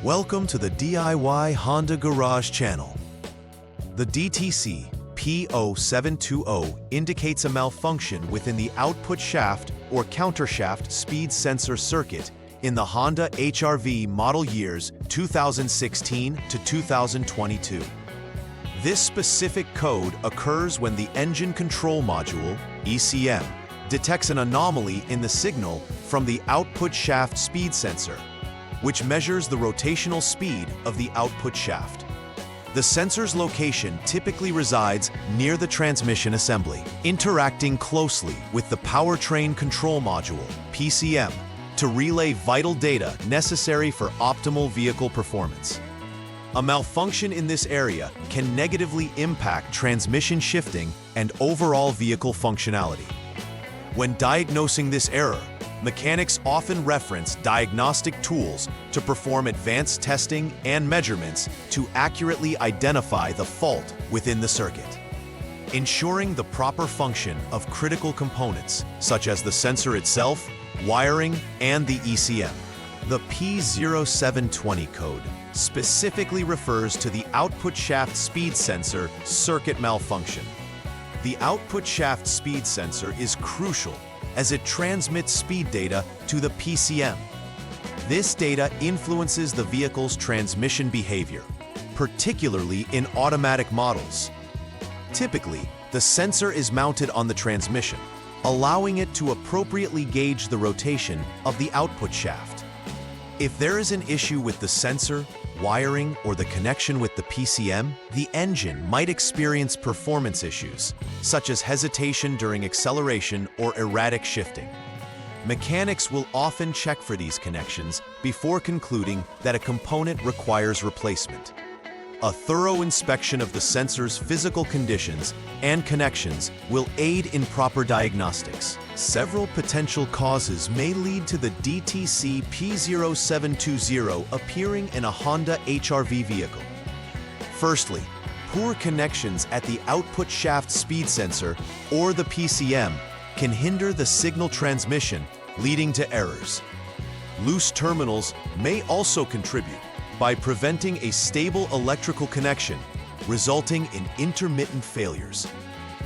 Welcome to the DIY Honda Garage channel. The DTC P0720 indicates a malfunction within the output shaft or countershaft speed sensor circuit in the Honda HRV model years 2016 to 2022. This specific code occurs when the engine control module, ECM, detects an anomaly in the signal from the output shaft speed sensor, which measures the rotational speed of the output shaft. The sensor's location typically resides near the transmission assembly, interacting closely with the powertrain control module, PCM, to relay vital data necessary for optimal vehicle performance. A malfunction in this area can negatively impact transmission shifting and overall vehicle functionality. When diagnosing this error, mechanics often reference diagnostic tools to perform advanced testing and measurements to accurately identify the fault within the circuit. Ensuring the proper function of critical components, such as the sensor itself, wiring, and the ECM. The P0720 code specifically refers to the output shaft speed sensor circuit malfunction. The output shaft speed sensor is crucial as it transmits speed data to the PCM. This data influences the vehicle's transmission behavior, particularly in automatic models. Typically, the sensor is mounted on the transmission, allowing it to appropriately gauge the rotation of the output shaft. If there is an issue with the sensor, wiring, or the connection with the PCM, the engine might experience performance issues, such as hesitation during acceleration or erratic shifting. Mechanics will often check for these connections before concluding that a component requires replacement. A thorough inspection of the sensor's physical conditions and connections will aid in proper diagnostics. Several potential causes may lead to the DTC P0720 appearing in a Honda HRV vehicle. Firstly, poor connections at the output shaft speed sensor or the PCM can hinder the signal transmission, leading to errors. Loose terminals may also contribute by preventing a stable electrical connection, resulting in intermittent failures.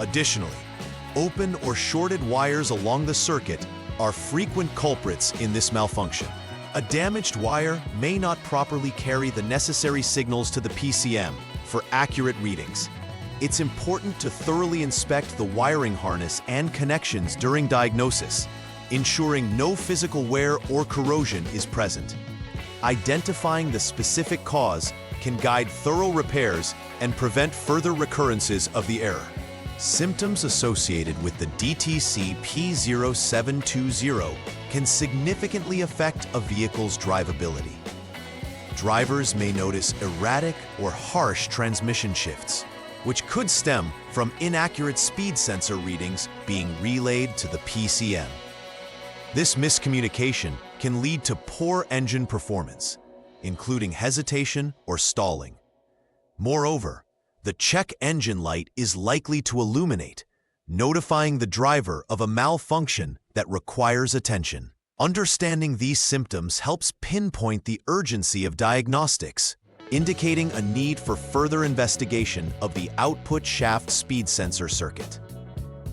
Additionally, open or shorted wires along the circuit are frequent culprits in this malfunction. A damaged wire may not properly carry the necessary signals to the PCM for accurate readings. It's important to thoroughly inspect the wiring harness and connections during diagnosis, ensuring no physical wear or corrosion is present. Identifying the specific cause can guide thorough repairs and prevent further recurrences of the error. Symptoms associated with the DTC P0720 can significantly affect a vehicle's drivability. Drivers may notice erratic or harsh transmission shifts, which could stem from inaccurate speed sensor readings being relayed to the PCM. This miscommunication can lead to poor engine performance, including hesitation or stalling. Moreover, the check engine light is likely to illuminate, notifying the driver of a malfunction that requires attention. Understanding these symptoms helps pinpoint the urgency of diagnostics, indicating a need for further investigation of the output shaft speed sensor circuit.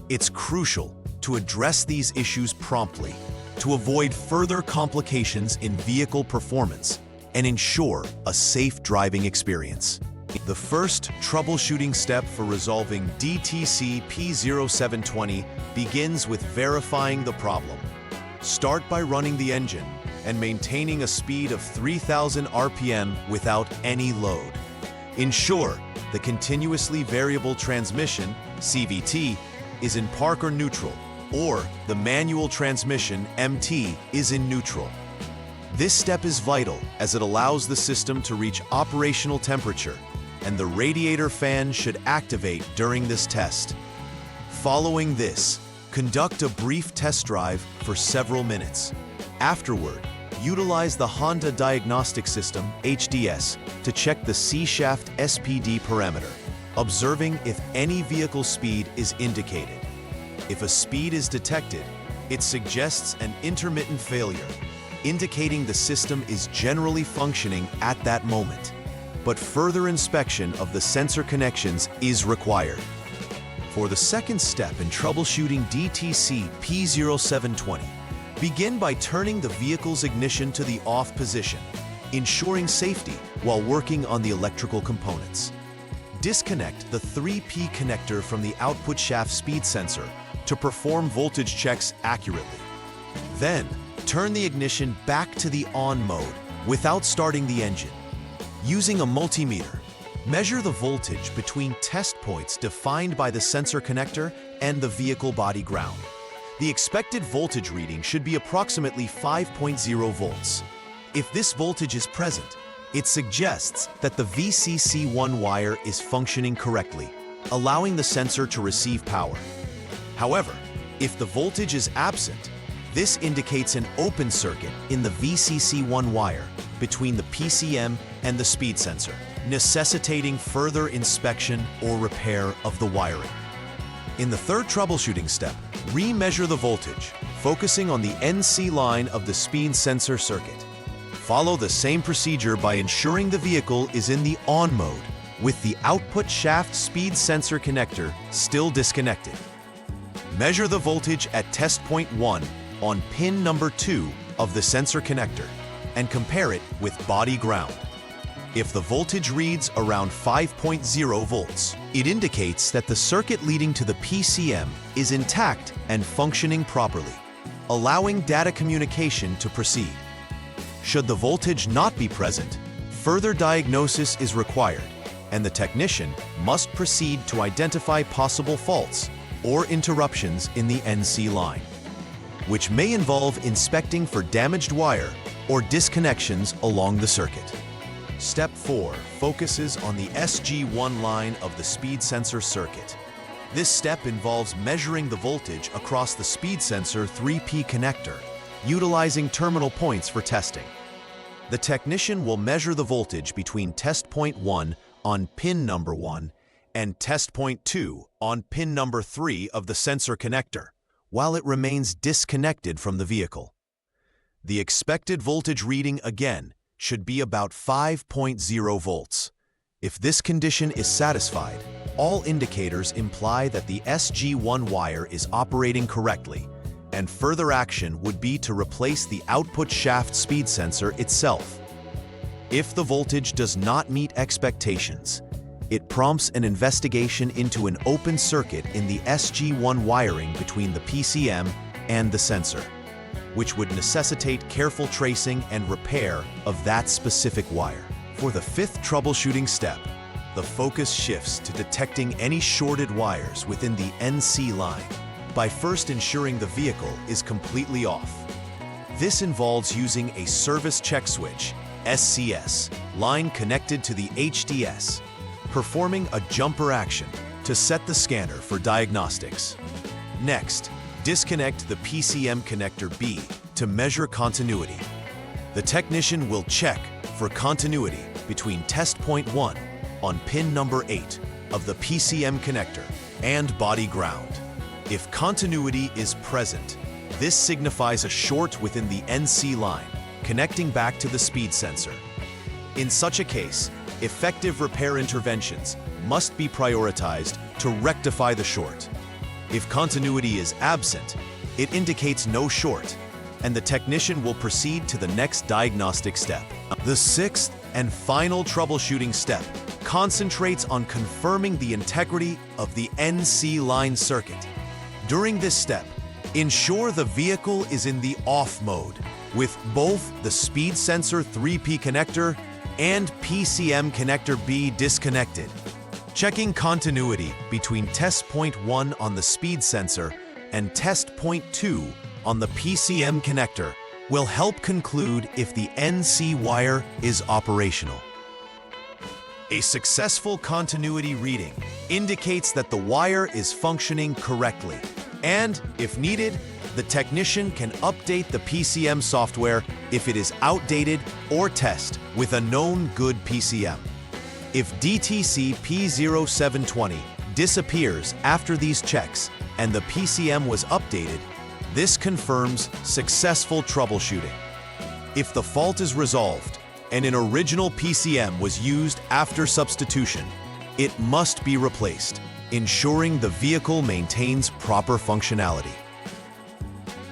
It's crucial to address these issues promptly to avoid further complications in vehicle performance and ensure a safe driving experience. The first troubleshooting step for resolving DTC P0720 begins with verifying the problem. Start by running the engine and maintaining a speed of 3,000 RPM without any load. Ensure the continuously variable transmission, CVT, is in park or neutral, or the manual transmission, MT, is in neutral. This step is vital as it allows the system to reach operational temperature, and the radiator fan should activate during this test. Following this, conduct a brief test drive for several minutes. Afterward, utilize the Honda Diagnostic System, HDS, to check the C-shaft SPD parameter, observing if any vehicle speed is indicated. If a speed is detected, it suggests an intermittent failure, indicating the system is generally functioning at that moment. But further inspection of the sensor connections is required. For the second step in troubleshooting DTC P0720, begin by turning the vehicle's ignition to the off position, ensuring safety while working on the electrical components. Disconnect the 3P connector from the output shaft speed sensor to perform voltage checks accurately. Then, turn the ignition back to the on mode without starting the engine. Using a multimeter, measure the voltage between test points defined by the sensor connector and the vehicle body ground. The expected voltage reading should be approximately 5.0 volts. If this voltage is present, it suggests that the VCC1 wire is functioning correctly, allowing the sensor to receive power. However, if the voltage is absent, this indicates an open circuit in the VCC1 wire between the PCM and the speed sensor, necessitating further inspection or repair of the wiring. In the third troubleshooting step, re-measure the voltage, focusing on the NC line of the speed sensor circuit. Follow the same procedure by ensuring the vehicle is in the on mode, with the output shaft speed sensor connector still disconnected. Measure the voltage at test point 1 on pin number 2 of the sensor connector and compare it with body ground. If the voltage reads around 5.0 volts, it indicates that the circuit leading to the PCM is intact and functioning properly, allowing data communication to proceed. Should the voltage not be present, further diagnosis is required, and the technician must proceed to identify possible faults or interruptions in the NC line, which may involve inspecting for damaged wire or disconnections along the circuit. Step 4 focuses on the SG1 line of the speed sensor circuit. This step involves measuring the voltage across the speed sensor 3P connector, utilizing terminal points for testing. The technician will measure the voltage between test point 1 on pin number 1 and test point 2 on pin number 3 of the sensor connector, while it remains disconnected from the vehicle. The expected voltage reading again should be about 5.0 volts. If this condition is satisfied, all indicators imply that the SG1 wire is operating correctly, and further action would be to replace the output shaft speed sensor itself. If the voltage does not meet expectations, it prompts an investigation into an open circuit in the SG1 wiring between the PCM and the sensor, which would necessitate careful tracing and repair of that specific wire. For the fifth troubleshooting step, the focus shifts to detecting any shorted wires within the NC line by first ensuring the vehicle is completely off. This involves using a service check switch, SCS, line connected to the HDS, performing a jumper action to set the scanner for diagnostics. Next, disconnect the PCM connector B to measure continuity. The technician will check for continuity between test point 1 on pin number 8 of the PCM connector and body ground. If continuity is present, this signifies a short within the NC line, connecting back to the speed sensor. In such a case, effective repair interventions must be prioritized to rectify the short. If continuity is absent, it indicates no short, and the technician will proceed to the next diagnostic step. The sixth and final troubleshooting step concentrates on confirming the integrity of the NC line circuit. During this step, ensure the vehicle is in the off mode with both the speed sensor 3P connector and PCM connector B disconnected. Checking continuity between test point 1 on the speed sensor and test point 2 on the PCM connector will help conclude if the NC wire is operational. A successful continuity reading indicates that the wire is functioning correctly, and, if needed, the technician can update the PCM software if it is outdated or test with a known good PCM. If DTC P0720 disappears after these checks and the PCM was updated, this confirms successful troubleshooting. If the fault is resolved and an original PCM was used after substitution, it must be replaced, ensuring the vehicle maintains proper functionality.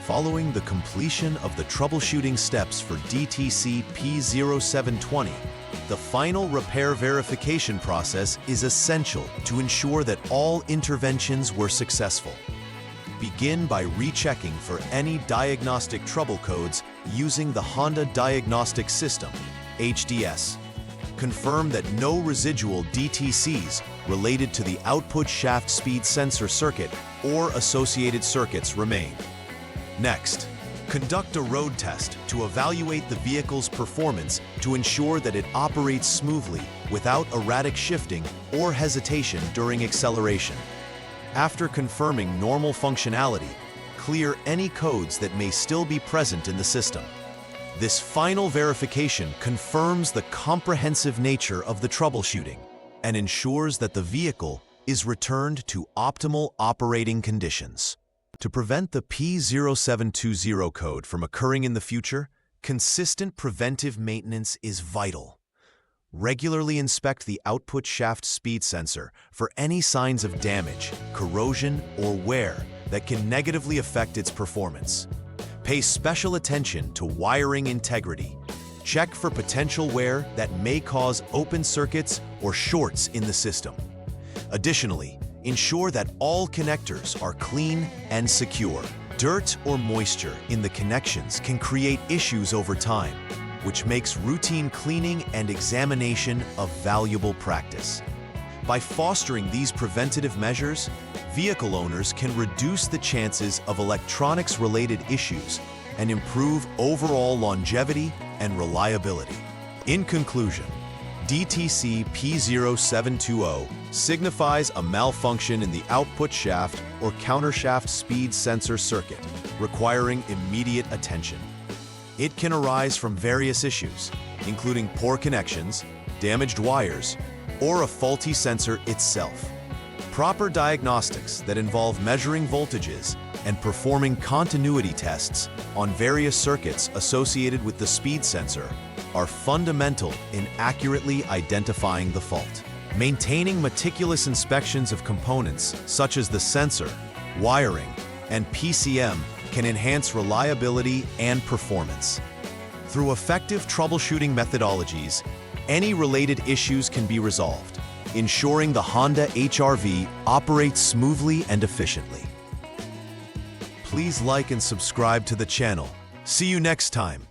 Following the completion of the troubleshooting steps for DTC P0720, the final repair verification process is essential to ensure that all interventions were successful. Begin by rechecking for any diagnostic trouble codes using the Honda Diagnostics System, HDS. Confirm that no residual DTCs related to the output shaft speed sensor circuit or associated circuits remain. Next, conduct a road test to evaluate the vehicle's performance to ensure that it operates smoothly without erratic shifting or hesitation during acceleration. After confirming normal functionality, clear any codes that may still be present in the system. This final verification confirms the comprehensive nature of the troubleshooting and ensures that the vehicle is returned to optimal operating conditions. To prevent the P0720 code from occurring in the future, consistent preventive maintenance is vital. Regularly inspect the output shaft speed sensor for any signs of damage, corrosion, or wear that can negatively affect its performance. Pay special attention to wiring integrity. Check for potential wear that may cause open circuits or shorts in the system. Additionally, ensure that all connectors are clean and secure. Dirt or moisture in the connections can create issues over time, which makes routine cleaning and examination a valuable practice. By fostering these preventative measures, vehicle owners can reduce the chances of electronics-related issues and improve overall longevity and reliability. In conclusion, DTC P0720 signifies a malfunction in the output shaft or countershaft speed sensor circuit, requiring immediate attention. It can arise from various issues, including poor connections, damaged wires, or a faulty sensor itself. Proper diagnostics that involve measuring voltages and performing continuity tests on various circuits associated with the speed sensor are fundamental in accurately identifying the fault. Maintaining meticulous inspections of components such as the sensor, wiring, and PCM can enhance reliability and performance. Through effective troubleshooting methodologies, any related issues can be resolved, ensuring the Honda HRV operates smoothly and efficiently. Please like and subscribe to the channel. See you next time.